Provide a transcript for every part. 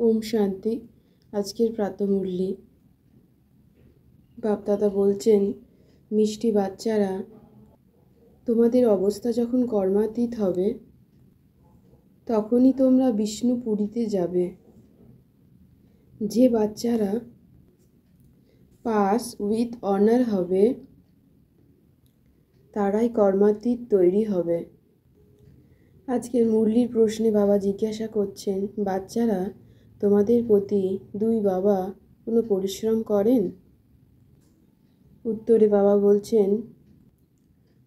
ওম শান্তি। আজকের প্রাতঃমুরলি বাপদাদা বলছেন, মিষ্টি বাচ্চারা, তোমাদের অবস্থা যখন কর্মাতীত হবে তখনই তোমরা বিষ্ণুপুরীতে যাবে। যে বাচ্চারা পাস উইথ অনার হবে তারাই কর্মাতীত তৈরি হবে। আজকের মুরলির প্রশ্নে বাবা জিজ্ঞাসা করছেন, বাচ্চারা, তোমাদের প্রতি দুই বাবা কোনো পরিশ্রম করেন? উত্তরে বাবা বলছেন,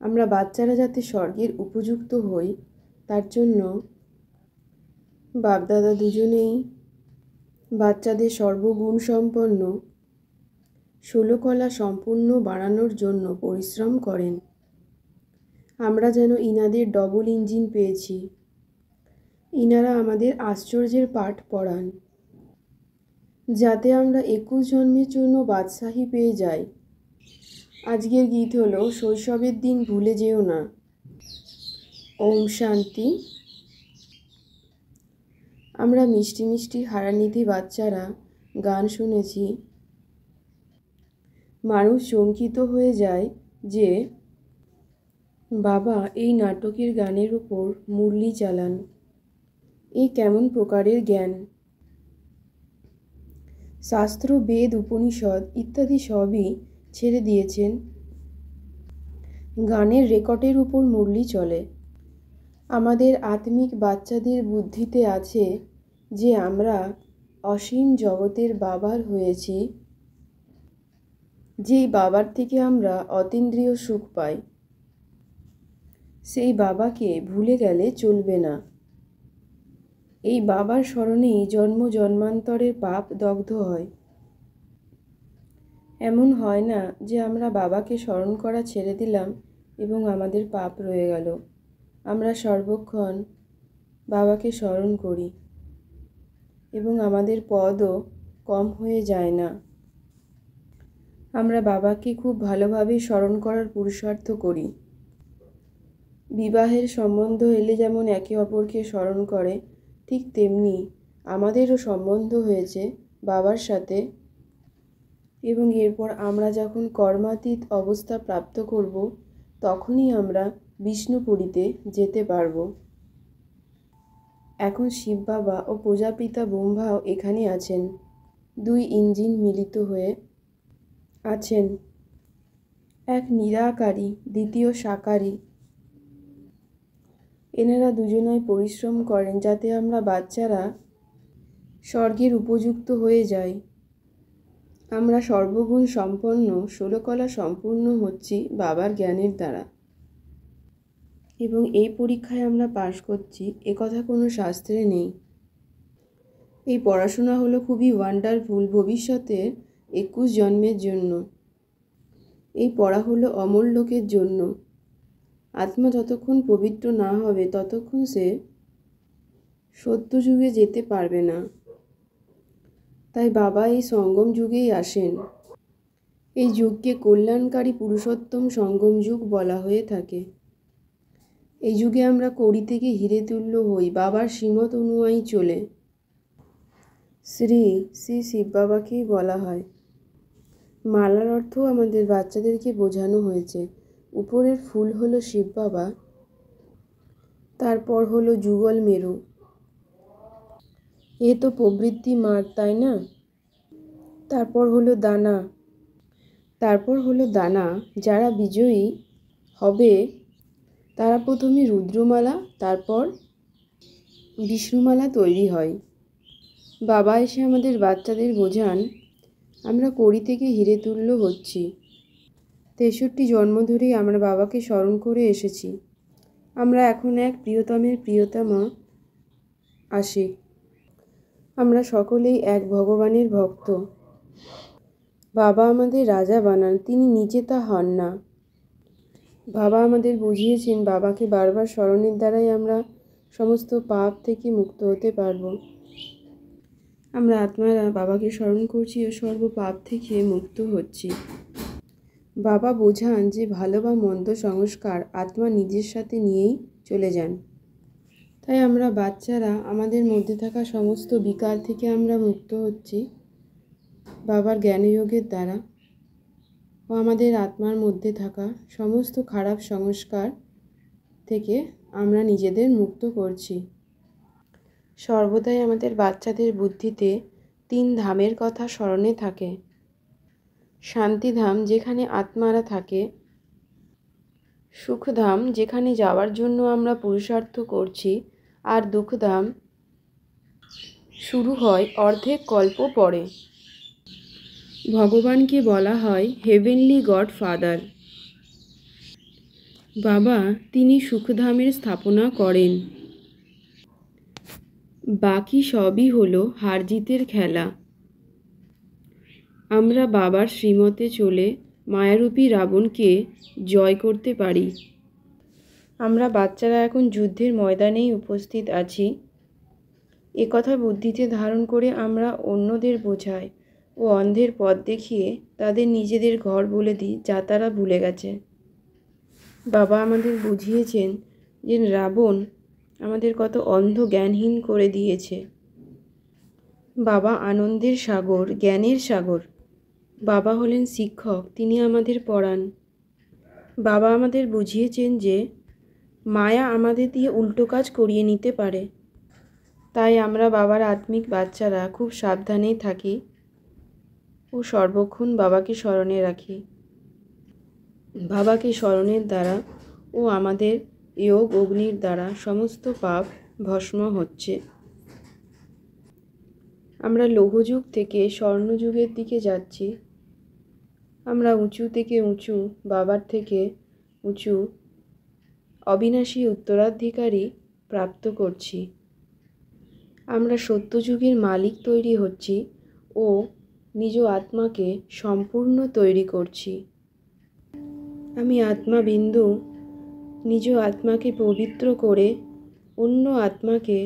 আমরা বাচ্চারা যাতে স্বর্গের উপযুক্ত হই তার জন্য বাপদাদা দুজনেই বাচ্চাদের সর্বগুণ সম্পন্ন 16 কলা সম্পূর্ণ বানানোর জন্য পরিশ্রম করেন। আমরা যেন ইনাদের ডবল ইঞ্জিন পেয়েছি। ইনারা আমাদের আশ্চর্যের পাঠ পড়ান যাতে আমরা 21 জন্মের জন্য বাদশাহী পেয়ে যাই। আজকের গীত হলো, শৈশবের দিন ভুলে যেও না। ওম শান্তি। আমরা মিষ্টি মিষ্টি হারানিধি বাচ্চারা গান শুনেছি। মানুষ চমকিত হয়ে যায় যে বাবা এই নাটকের গানের উপর মুরলি চালান। এই কেমন প্রকারের জ্ঞান! শাস্ত্র, বেদ, উপনিষদ ইত্যাদি সবই ছেড়ে দিয়েছেন, গানের রেকর্ডের উপর মুরলি চলে। আমাদের আত্মিক বাচ্চাদের বুদ্ধিতে আছে যে আমরা অসীম জগতের বাবার হয়েছি, যেই বাবার থেকে আমরা অতীন্দ্রিয় সুখ পাই। সেই বাবাকে ভুলে গেলে চলবে না। এই বাবার স্মরণেই জন্ম জন্মান্তরের পাপ দগ্ধ হয়। এমন হয় না যে আমরা বাবাকে স্মরণ করা ছেড়ে দিলাম এবং আমাদের পাপ রয়ে গেল। আমরা সর্বক্ষণ বাবাকে স্মরণ করি এবং আমাদের পদও কম হয়ে যায় না। আমরা বাবাকে খুব ভালোভাবে স্মরণ করার পুরুষার্থ করি। বিবাহের সম্বন্ধ এলে যেমন একে অপরকে স্মরণ করে, ঠিক তেমনি আমাদেরও সম্বন্ধ হয়েছে বাবার সাথে, এবং এরপর আমরা যখন কর্মাতীত অবস্থা প্রাপ্ত করব তখনই আমরা বিষ্ণুপুরীতে যেতে পারব। এখন শিব বাবা ও প্রজাপিতা ব্রহ্মাও এখানে আছেন। দুই ইঞ্জিন মিলিত হয়ে আছেন, এক নিরাকারী, দ্বিতীয় সাকারী। এনারা দুজনাই পরিশ্রম করেন যাতে আমরা বাচ্চারা স্বর্গের উপযুক্ত হয়ে যাই। আমরা সর্বগুণ সম্পন্ন 16 কলা সম্পূর্ণ হচ্ছি বাবার জ্ঞানের দ্বারা, এবং এই পরীক্ষায় আমরা পাশ করছি একথা কোনো শাস্ত্রে নেই। এই পড়াশোনা হলো খুবই ওয়ান্ডারফুল ভবিষ্যতের 21 জন্মের জন্য। এই পড়া হলো অমর লোকের জন্য। আত্মা যতক্ষণ পবিত্র না হবে ততক্ষণ সে সত্যযুগে যেতে পারবে না। তাই বাবা এই সঙ্গম যুগেই আসেন। এই যুগকে কল্যাণকারী পুরুষোত্তম সঙ্গম যুগ বলা হয়ে থাকে। এই যুগে আমরা কড়ি থেকে হিরে তুল্য হই, বাবার শ্রীমত অনুযায়ী চলে। শ্রী শ্রী শিব বাবাকেই বলা হয়। মালার অর্থ আমাদের বাচ্চাদেরকে বোঝানো হয়েছে। উপরের ফুল হলো শিব বাবা, তারপর হলো যুগল মেরু। এ তো প্রবৃত্তি মার্গ, তাই না? তারপর হলো দানা। যারা বিজয়ী হবে তারা প্রথমে রুদ্রমালা, তারপর বিষ্ণুমালা তৈরি হয়। বাবা এসে আমাদের বাচ্চাদের বোঝান, আমরা কড়ি থেকে হিরে তুল্য হচ্ছি। 63 জন্ম ধরেই আমরা বাবাকে স্মরণ করে এসেছি। আমরা এখন এক প্রিয়তমের প্রিয়তমা আসি। আমরা সকলেই এক ভগবানের ভক্ত। বাবা আমাদের রাজা বানান, তিনি নিজে তা হন না। বাবা আমাদের বুঝিয়েছেন বাবাকে বারবার স্মরণের দ্বারাই আমরা সমস্ত পাপ থেকে মুক্ত হতে পারব। আমরা আত্মারা বাবাকে স্মরণ করছি ও সর্ব পাপ থেকে মুক্ত হচ্ছি। বাবা বোঝান যে ভালো বা মন্দ সংস্কার আত্মা নিজের সাথে নিয়েই চলে যান। তাই আমরা বাচ্চারা আমাদের মধ্যে থাকা সমস্ত বিকার থেকে আমরা মুক্ত হচ্ছি বাবার জ্ঞানযোগের দ্বারা, ও আমাদের আত্মার মধ্যে থাকা সমস্ত খারাপ সংস্কার থেকে আমরা নিজেদের মুক্ত করছি। সর্বদাই আমাদের বাচ্চাদের বুদ্ধিতে 3 ধামের কথা স্মরণে থাকে। শান্তিধাম, যেখানে আত্মারা থাকে। সুখধাম, যেখানে যাওয়ার জন্য আমরা পুরুষার্থ করছি। আর দুঃখধাম শুরু হয় অর্ধেক কল্প পরে। ভগবানকে বলা হয় হেভেনলি গড ফাদার। বাবা তিনি সুখধামের স্থাপনা করেন। বাকি সবই হলো হার জিতের খেলা। আমরা বাবার শ্রীমতে চলে মায়ারূপী রাবণকে জয় করতে পারি। আমরা বাচ্চারা এখন যুদ্ধের ময়দানেই উপস্থিত আছি। একথা বুদ্ধিতে ধারণ করে আমরা অন্যদের বোঝাই ও অন্ধের পথ দেখিয়ে তাদের নিজেদের ঘর বলে দিই, যা তারা ভুলে গেছে। বাবা আমাদের বুঝিয়েছেন যে রাবণ আমাদের কত অন্ধ জ্ঞানহীন করে দিয়েছে। বাবা আনন্দের সাগর, জ্ঞানের সাগর। বাবা হলেন শিক্ষক, তিনি আমাদের পড়ান। বাবা আমাদের বুঝিয়েছেন যে মায়া আমাদের দিয়ে উল্টো কাজ করিয়ে নিতে পারে। তাই আমরা বাবার আত্মিক বাচ্চারা খুব সাবধানেই থাকি ও সর্বক্ষণ বাবাকে স্মরণে রাখি। বাবাকে স্মরণের দ্বারা ও আমাদের যোগ অগ্নির দ্বারা সমস্ত পাপ ভস্ম হচ্ছে। আমরা লৌহযুগ থেকে স্বর্ণযুগের দিকে যাচ্ছি। আমরা উঁচু থেকে উঁচু, বাবার থেকে উঁচু অবিনাশী উত্তরাধিকারী প্রাপ্ত করছি। আমরা সত্যযুগের মালিক তৈরি হচ্ছি ও নিজ আত্মাকে সম্পূর্ণ তৈরি করছি। আমি আত্মাবিন্দু নিজ আত্মাকে পবিত্র করে অন্য আত্মাকে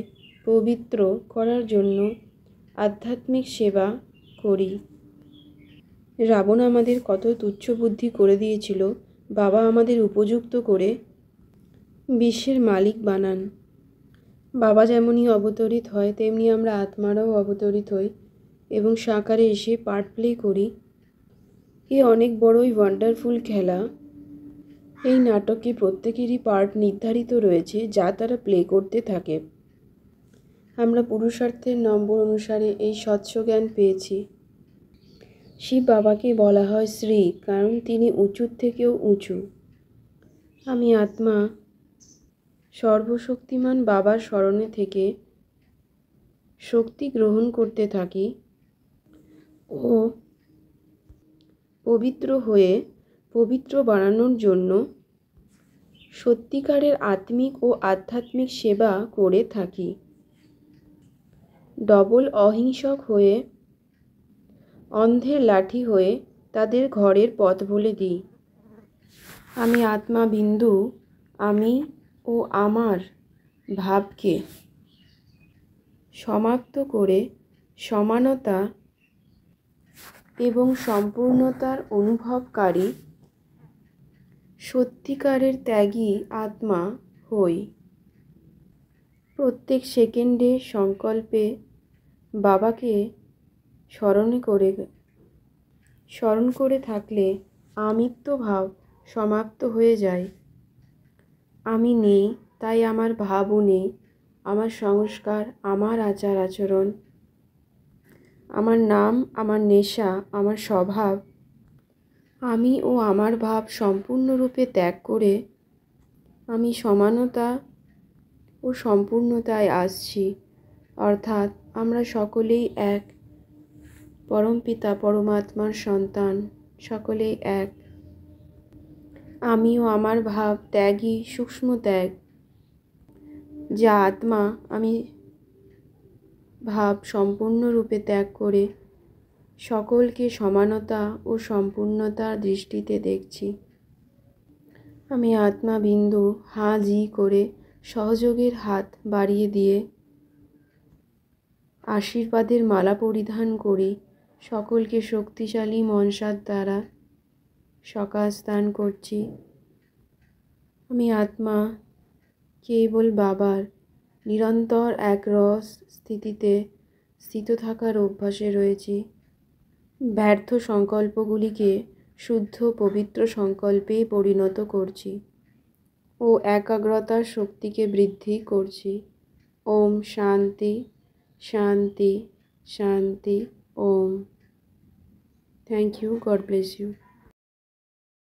পবিত্র করার জন্য আধ্যাত্মিক সেবা করি। রাবণ আমাদের কত তুচ্ছ বুদ্ধি করে দিয়েছিল, বাবা আমাদের উপযুক্ত করে বিশ্বের মালিক বানান। বাবা যেমনই অবতরিত হয় তেমনি আমরা আত্মারাও অবতরিত হই এবং সাকারে এসে পার্ট প্লে করি। এ অনেক বড়ই ওয়ান্ডারফুল খেলা। এই নাটকে প্রত্যেকেরই পার্ট নির্ধারিত রয়েছে, যা তারা প্লে করতে থাকে। আমরা পুরুষার্থের নম্বর অনুসারে এই স্বচ্ছ জ্ঞান পেয়েছি। শিব বাবাকে বলা হয় শ্রী, কারণ তিনি উঁচুর থেকেও উঁচু। আমি আত্মা সর্বশক্তিমান বাবার স্মরণে থেকে শক্তি গ্রহণ করতে থাকি ও পবিত্র হয়ে পবিত্র বানানোর জন্য সত্যিকারের আত্মিক ও আধ্যাত্মিক সেবা করে থাকি। ডবল অহিংসক হয়ে অন্ধের লাঠি হয়ে তাদের ঘরের পথ বলে দিই। আমি আত্মা বিন্দু, আমি ও আমার ভাবকে সমাপ্ত করে সমানতা এবং সম্পূর্ণতার অনুভবকারী সত্যিকারের ত্যাগী আত্মা হই। প্রত্যেক সেকেন্ডে সংকল্পে বাবাকে স্মরণ করে থাকলে আমিত্ব ভাব সমাপ্ত হয়ে যায়। আমি নেই, তাই আমার ভাবও নেই। আমার সংস্কার, আমার আচার আচরণ, আমার নাম, আমার নেশা, আমার স্বভাব, আমি ও আমার ভাব সম্পূর্ণরূপে ত্যাগ করে আমি সমানতা ও সম্পূর্ণতায় আসছি। অর্থাৎ আমরা সকলেই এক পরমপিতা পরমাত্মার সন্তান, সকলেই এক। আমি ও আমার ভাব ত্যাগই সূক্ষ্ম ত্যাগ, যা আত্মা আমি ভাব সম্পূর্ণরূপে ত্যাগ করে সকলকে সমানতা ও সম্পূর্ণতার দৃষ্টিতে দেখছি। আমি আত্মা বিন্দু হাঁ জি করে সহযোগের হাত বাড়িয়ে দিয়ে আশীর্বাদের মালা পরিধান করি। সকলকে শক্তিশালী মনসার দ্বারা সকাশ দান করছি। আমি আত্মা কেবল বাবার নিরন্তর একরস স্থিতিতে স্থিত থাকার অভ্যাসে রয়েছি। ব্যর্থ সংকল্পগুলিকে শুদ্ধ পবিত্র সংকল্পে পরিণত করছি ও একাগ্রতার শক্তিকে বৃদ্ধি করছি। ওম শান্তি শান্তি শান্তি Om. Thank you. God bless you.